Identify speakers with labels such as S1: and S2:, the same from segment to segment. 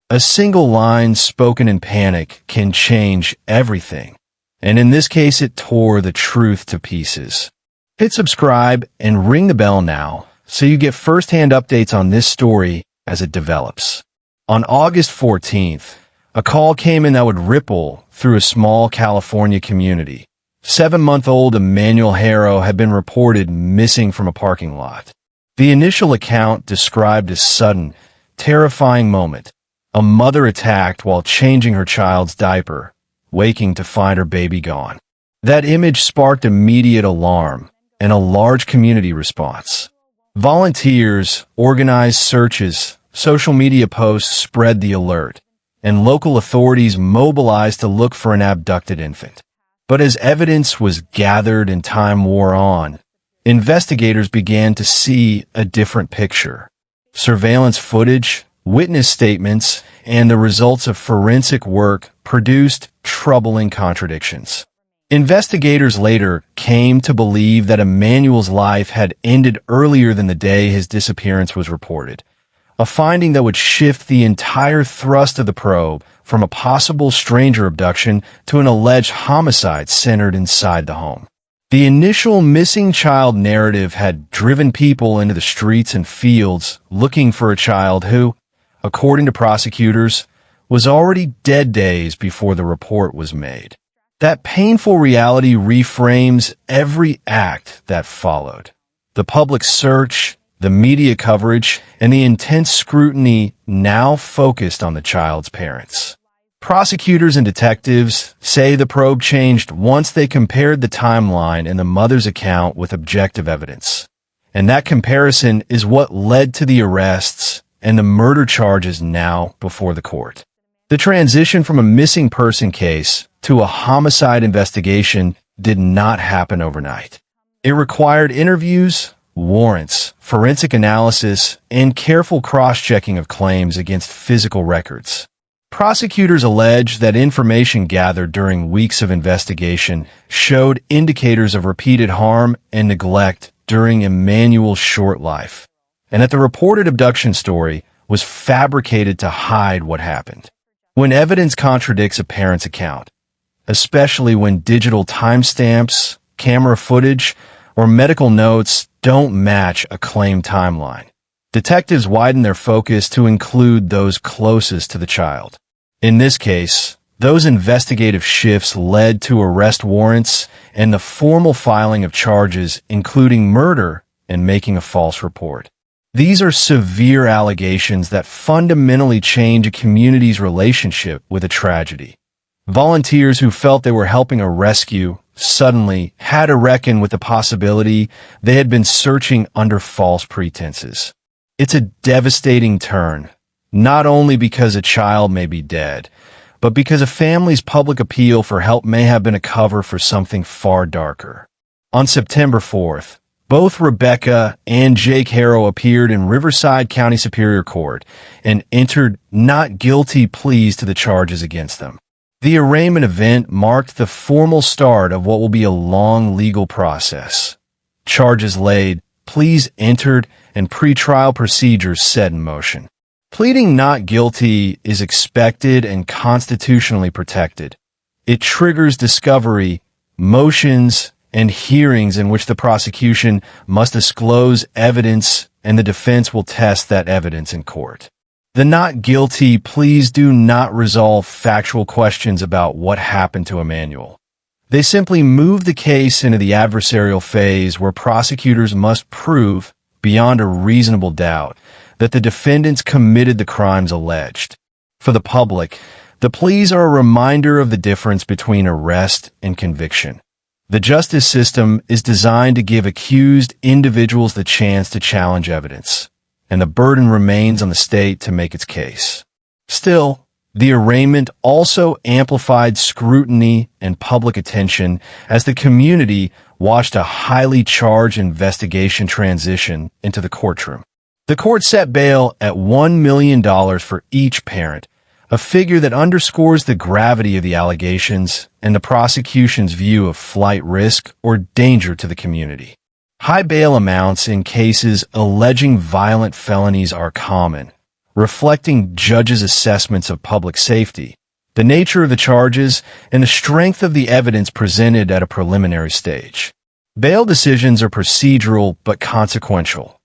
S1: A single line spoken in panic can change everything, and in this case it tore the truth to pieces. Hit subscribe and ring the bell now so you get first-hand updates on this story as it develops. On August 14th, a call came in that would ripple through a small California community. 7-month-old Emmanuel Haro had been reported missing from a parking lot. The initial account described a sudden, terrifying moment. A mother attacked while changing her child's diaper, waking to find her baby gone. That image sparked immediate alarm and a large community response. Volunteers organized searches, social media posts spread the alert, and local authorities mobilized to look for an abducted infant. But as evidence was gathered and time wore on, investigators began to see a different picture. Surveillance footage, witness statements, and the results of forensic work produced troubling contradictions. Investigators later came to believe that Emmanuel's life had ended earlier than the day his disappearance was reported, a finding that would shift the entire thrust of the probe from a possible stranger abduction to an alleged homicide centered inside the home. The initial missing child narrative had driven people into the streets and fields looking for a child who, according to prosecutors, was already dead days before the report was made. That painful reality reframes every act that followed. The public search, the media coverage, and the intense scrutiny now focused on the child's parents. Prosecutors and detectives say the probe changed once they compared the timeline and the mother's account with objective evidence. And that comparison is what led to the arrests and the murder charges now before the court. The transition from a missing person case to a homicide investigation did not happen overnight. It required interviews, warrants, forensic analysis, and careful cross-checking of claims against physical records. Prosecutors allege that information gathered during weeks of investigation showed indicators of repeated harm and neglect during Emmanuel's short life, and that the reported abduction story was fabricated to hide what happened. When evidence contradicts a parent's account, especially when digital timestamps, camera footage, or medical notes don't match a claimed timeline, detectives widen their focus to include those closest to the child. In this case, those investigative shifts led to arrest warrants and the formal filing of charges, including murder and making a false report. These are severe allegations that fundamentally change a community's relationship with a tragedy. Volunteers who felt they were helping a rescue suddenly had to reckon with the possibility they had been searching under false pretenses. It's a devastating turn, not only because a child may be dead, but because a family's public appeal for help may have been a cover for something far darker. On September 4th, both Rebecca and Jake Haro appeared in Riverside County Superior Court and entered not guilty pleas to the charges against them. The arraignment event marked the formal start of what will be a long legal process. Charges laid, pleas entered, and pretrial procedures set in motion. Pleading not guilty is expected and constitutionally protected. It triggers discovery, motions, and hearings in which the prosecution must disclose evidence and the defense will test that evidence in court. The not guilty pleas do not resolve factual questions about what happened to Emmanuel. They simply move the case into the adversarial phase where prosecutors must prove, beyond a reasonable doubt, that the defendants committed the crimes alleged. For the public, the pleas are a reminder of the difference between arrest and conviction. The justice system is designed to give accused individuals the chance to challenge evidence, and the burden remains on the state to make its case. Still, the arraignment also amplified scrutiny and public attention as the community watched a highly charged investigation transition into the courtroom. The court set bail at $1 million for each parent, a figure that underscores the gravity of the allegations and the prosecution's view of flight risk or danger to the community. High bail amounts in cases alleging violent felonies are common, reflecting judges' assessments of public safety, the nature of the charges, and the strength of the evidence presented at a preliminary stage. Bail decisions are procedural but consequential.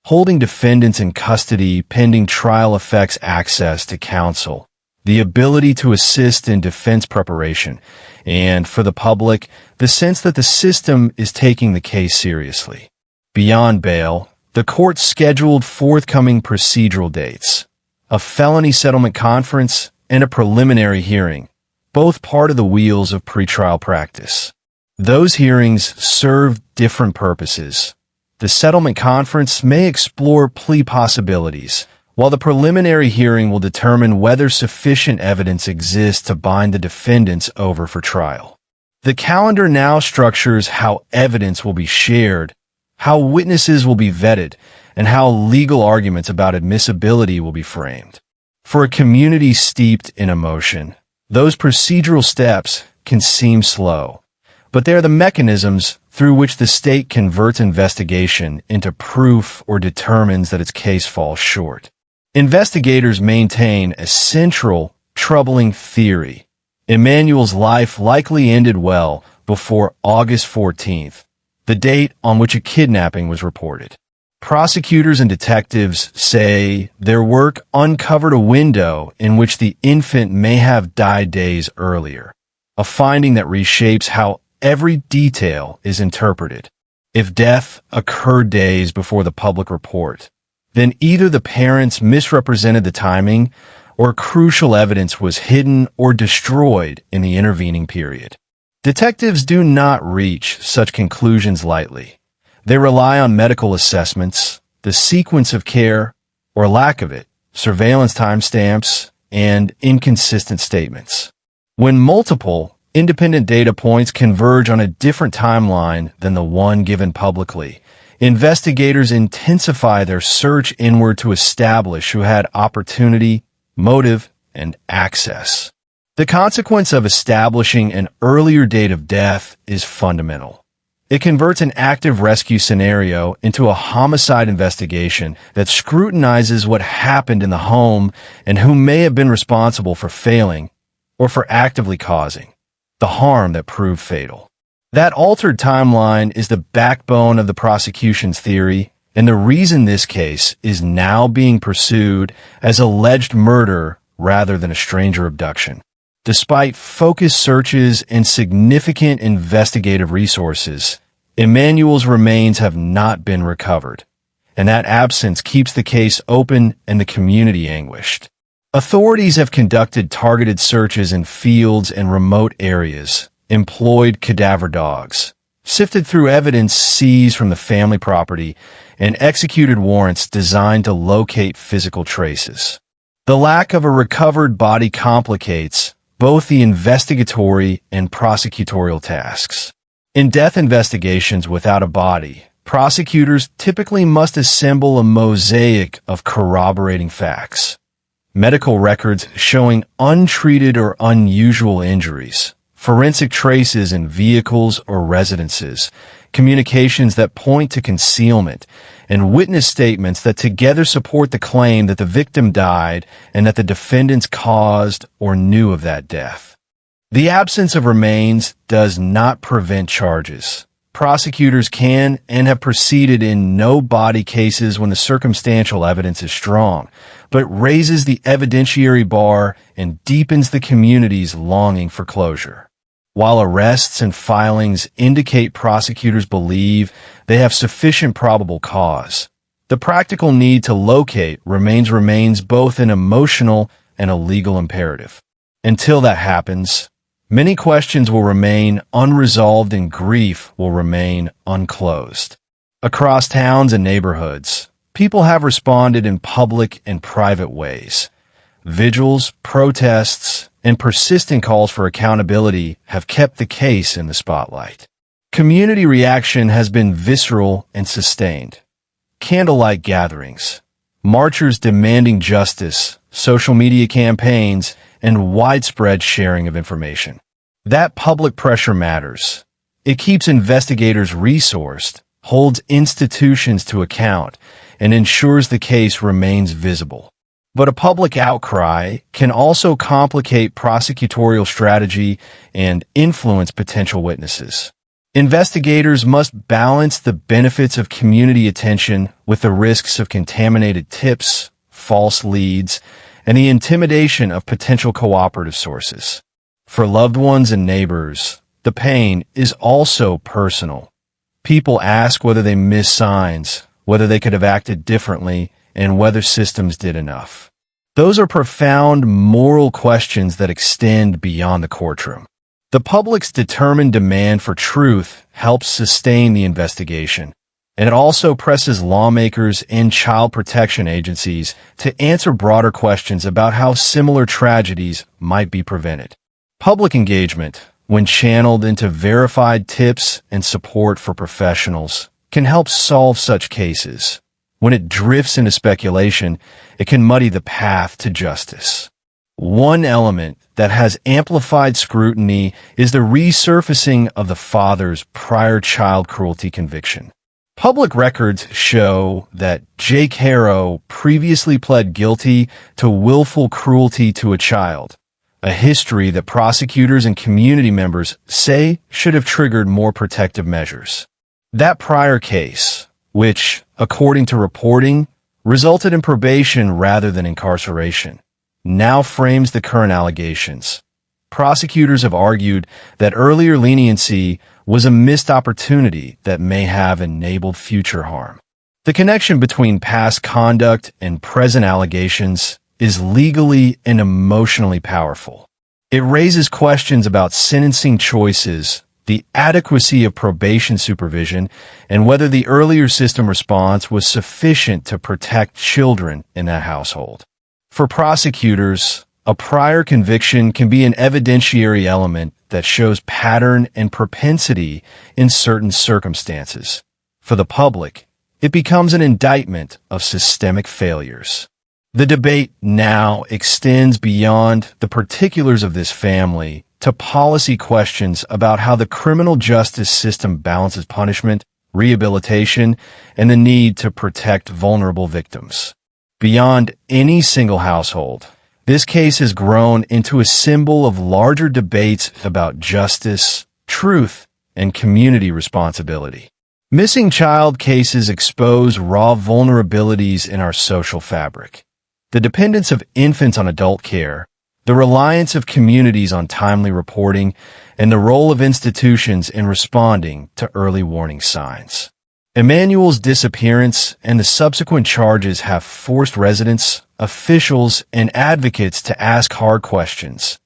S1: Holding defendants in custody pending trial affects access to counsel, the ability to assist in defense preparation, and, for the public, the sense that the system is taking the case seriously. Beyond bail, the court scheduled forthcoming procedural dates, a felony settlement conference, and a preliminary hearing, both part of the wheels of pretrial practice. Those hearings serve different purposes. The settlement conference may explore plea possibilities, while the preliminary hearing will determine whether sufficient evidence exists to bind the defendants over for trial. The calendar now structures how evidence will be shared, how witnesses will be vetted, and how legal arguments about admissibility will be framed. For a community steeped in emotion, those procedural steps can seem slow, but they are the mechanisms through which the state converts investigation into proof or determines that its case falls short. Investigators maintain a central, troubling theory. Emmanuel's life likely ended well before August 14th, the date on which a kidnapping was reported. Prosecutors and detectives say their work uncovered a window in which the infant may have died days earlier, a finding that reshapes how every detail is interpreted. If death occurred days before the public report, then either the parents misrepresented the timing or crucial evidence was hidden or destroyed in the intervening period. Detectives do not reach such conclusions lightly. They rely on medical assessments, the sequence of care, or lack of it, surveillance timestamps, and inconsistent statements. When multiple, independent data points converge on a different timeline than the one given publicly, investigators intensify their search inward to establish who had opportunity, motive, and access. The consequence of establishing an earlier date of death is fundamental. It converts an active rescue scenario into a homicide investigation that scrutinizes what happened in the home and who may have been responsible for failing or for actively causing the harm that proved fatal. That altered timeline is the backbone of the prosecution's theory, and the reason this case is now being pursued as alleged murder rather than a stranger abduction. Despite focused searches and significant investigative resources, Emmanuel's remains have not been recovered, and that absence keeps the case open and the community anguished. Authorities have conducted targeted searches in fields and remote areas, employed cadaver dogs, sifted through evidence seized from the family property, and executed warrants designed to locate physical traces. The lack of a recovered body complicates both the investigatory and prosecutorial tasks. In death investigations without a body, prosecutors typically must assemble a mosaic of corroborating facts. Medical records showing untreated or unusual injuries, forensic traces in vehicles or residences, communications that point to concealment, and witness statements that together support the claim that the victim died and that the defendants caused or knew of that death. The absence of remains does not prevent charges. Prosecutors can and have proceeded in no-body cases when the circumstantial evidence is strong, but raises the evidentiary bar and deepens the community's longing for closure. While arrests and filings indicate prosecutors believe they have sufficient probable cause, the practical need to locate remains both an emotional and a legal imperative. Until that happens, many questions will remain unresolved and grief will remain unclosed. Across towns and neighborhoods, people have responded in public and private ways. Vigils, protests, and persistent calls for accountability have kept the case in the spotlight. Community reaction has been visceral and sustained. Candlelight gatherings, marchers demanding justice, social media campaigns, and widespread sharing of information. That public pressure matters. It keeps investigators resourced, holds institutions to account, and ensures the case remains visible. But a public outcry can also complicate prosecutorial strategy and influence potential witnesses. Investigators must balance the benefits of community attention with the risks of contaminated tips, false leads, and the intimidation of potential cooperative sources. For loved ones and neighbors, the pain is also personal. People ask whether they missed signs, whether they could have acted differently, and whether systems did enough. Those are profound moral questions that extend beyond the courtroom. The public's determined demand for truth helps sustain the investigation, and it also presses lawmakers and child protection agencies to answer broader questions about how similar tragedies might be prevented. Public engagement, when channeled into verified tips and support for professionals, can help solve such cases. When it drifts into speculation, it can muddy the path to justice. One element that has amplified scrutiny is the resurfacing of the father's prior child cruelty conviction. Public records show that Jake Haro previously pled guilty to willful cruelty to a child, a history that prosecutors and community members say should have triggered more protective measures. That prior case, which, according to reporting, resulted in probation rather than incarceration, now frames the current allegations. Prosecutors have argued that earlier leniency was a missed opportunity that may have enabled future harm. The connection between past conduct and present allegations is legally and emotionally powerful. It raises questions about sentencing choices, the adequacy of probation supervision, and whether the earlier system response was sufficient to protect children in that household. For prosecutors, a prior conviction can be an evidentiary element that shows pattern and propensity in certain circumstances. For the public, it becomes an indictment of systemic failures. The debate now extends beyond the particulars of this family to policy questions about how the criminal justice system balances punishment, rehabilitation, and the need to protect vulnerable victims. Beyond any single household, this case has grown into a symbol of larger debates about justice, truth, and community responsibility. Missing child cases expose raw vulnerabilities in our social fabric. The dependence of infants on adult care, the reliance of communities on timely reporting, and the role of institutions in responding to early warning signs. Emmanuel's disappearance and the subsequent charges have forced residents, officials, and advocates to ask hard questions.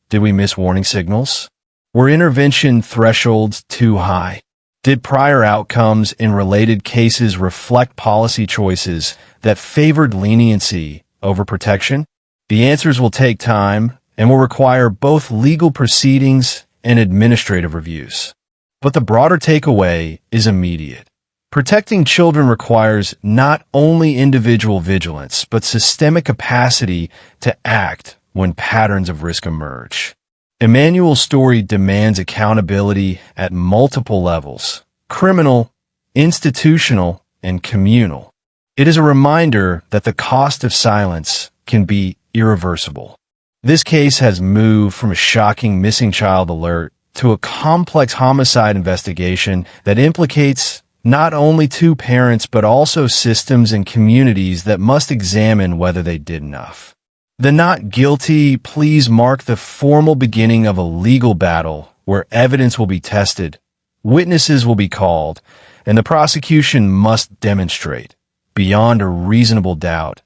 S1: Did we miss warning signals? Were intervention thresholds too high? Did prior outcomes in related cases reflect policy choices that favored leniency over protection? The answers will take time and will require both legal proceedings and administrative reviews. But the broader takeaway is immediate. Protecting children requires not only individual vigilance, but systemic capacity to act when patterns of risk emerge. Emmanuel's story demands accountability at multiple levels: criminal, institutional, and communal. It is a reminder that the cost of silence can be irreversible. This case has moved from a shocking missing child alert to a complex homicide investigation that implicates not only two parents but also systems and communities that must examine whether they did enough. The not guilty pleas mark the formal beginning of a legal battle where evidence will be tested, witnesses will be called, and the prosecution must demonstrate, beyond a reasonable doubt,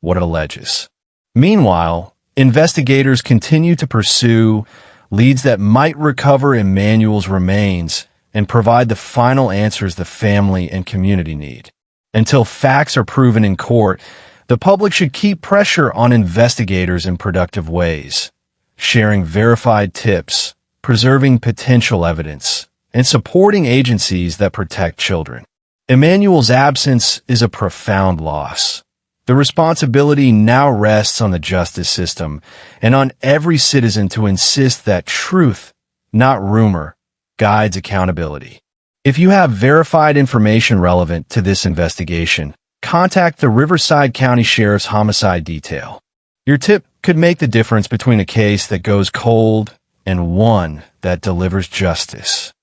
S1: what it alleges. Meanwhile, investigators continue to pursue leads that might recover Emmanuel's remains and provide the final answers the family and community need. Until facts are proven in court, the public should keep pressure on investigators in productive ways, sharing verified tips, preserving potential evidence, and supporting agencies that protect children. Emmanuel's absence is a profound loss. The responsibility now rests on the justice system and on every citizen to insist that truth, not rumor, guides accountability. If you have verified information relevant to this investigation, contact the Riverside County Sheriff's Homicide Detail. Your tip could make the difference between a case that goes cold and one that delivers justice.